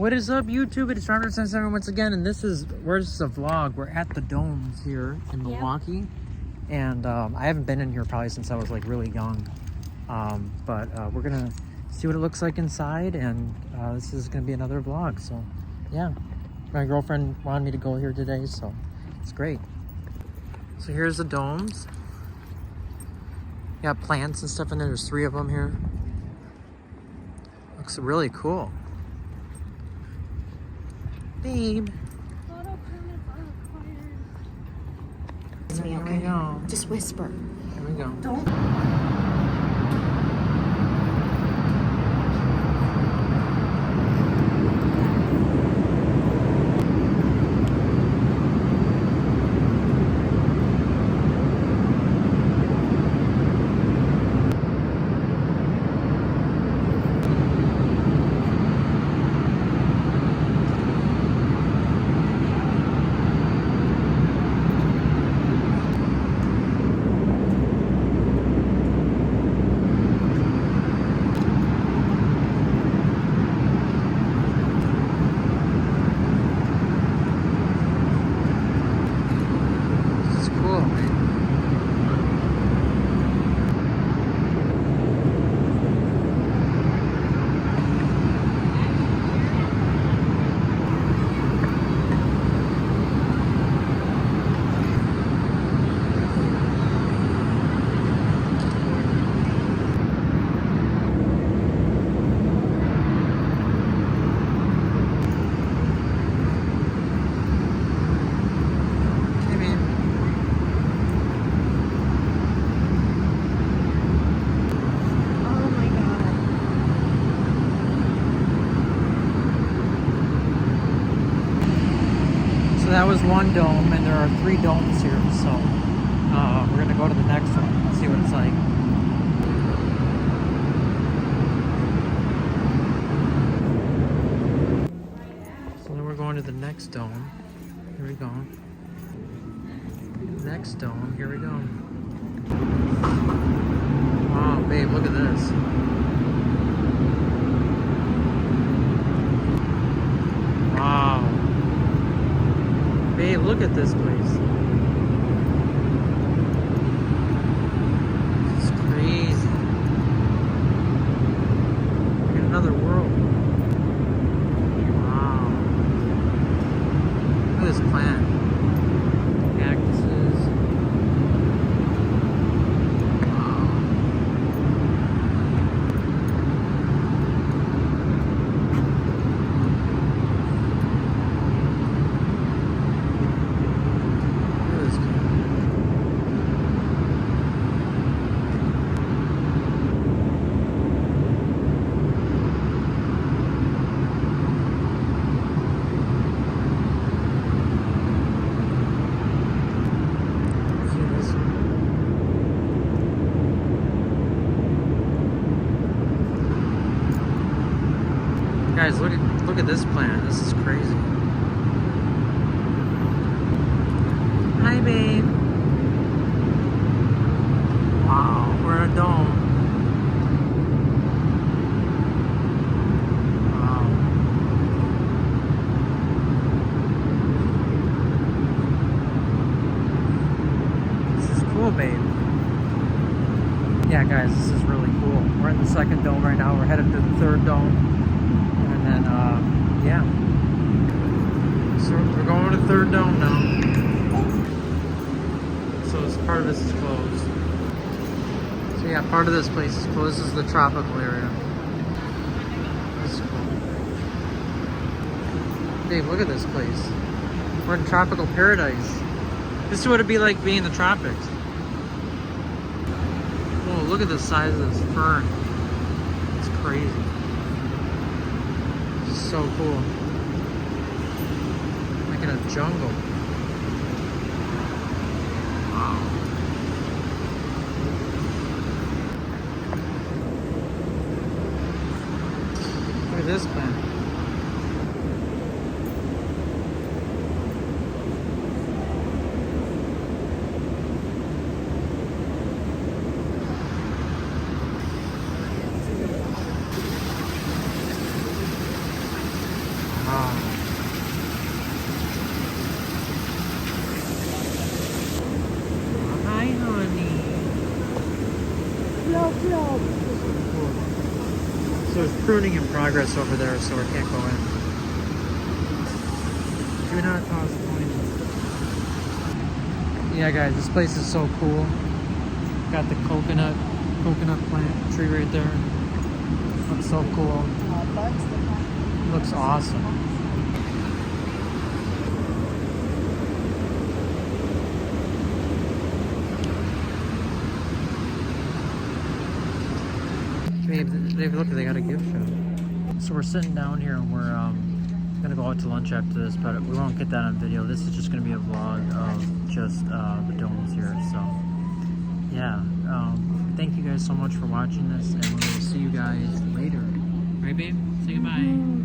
What is up, YouTube? It's Robert Sense7 once again, and this is a vlog. We're at the Domes here in Milwaukee, yep. And I haven't been in here probably since I was like really young, but we're gonna see what it looks like inside, and this is gonna be another vlog. So yeah, my girlfriend wanted me to go here today, so it's great. So here's the Domes. Got plants and stuff in there. There's 3 of them here. Looks really cool. Babe. Photo permits are required. It's me, okay? Go. Just whisper. Here we go. Don't. That was one dome, and there are 3 domes here, so we're gonna go to the next one and see what it's like. So then we're going to the next dome. Here we go. Next dome, here we go. Wow, babe, look at this. Wow. Babe, look at this place. It's crazy. We're in another world. Wow. Look at this plant. Cactuses. Wow. Guys, look at this plant. This is crazy. Hi, babe. Wow, we're in a dome. Wow. This is cool, babe. Yeah, guys, this is really cool. We're in the 2nd dome right now. We're headed to the 3rd dome. And then, yeah. So we're going to the 3rd dome now. So this part of this is closed. So yeah, part of this place is closed. This is the tropical area. This is cool. Dave, look at this place. We're in tropical paradise. This is what it'd be like being in the tropics. Whoa, look at the size of this fern. It's crazy. So cool. Like in a jungle. Wow. Look at this plant. Hi, honey. So there's pruning in progress over there, so we can't go in. Do not toss coins. Yeah, guys, this place is so cool. Got the coconut plant tree right there. Looks so cool. Looks awesome. Babe, look, they got a gift shop. So we're sitting down here and we're gonna go out to lunch after this, but we won't get that on video. This is just gonna be a vlog of just the domes here. So yeah, thank you guys so much for watching this, and we will see you guys later. Right, babe? Say goodbye.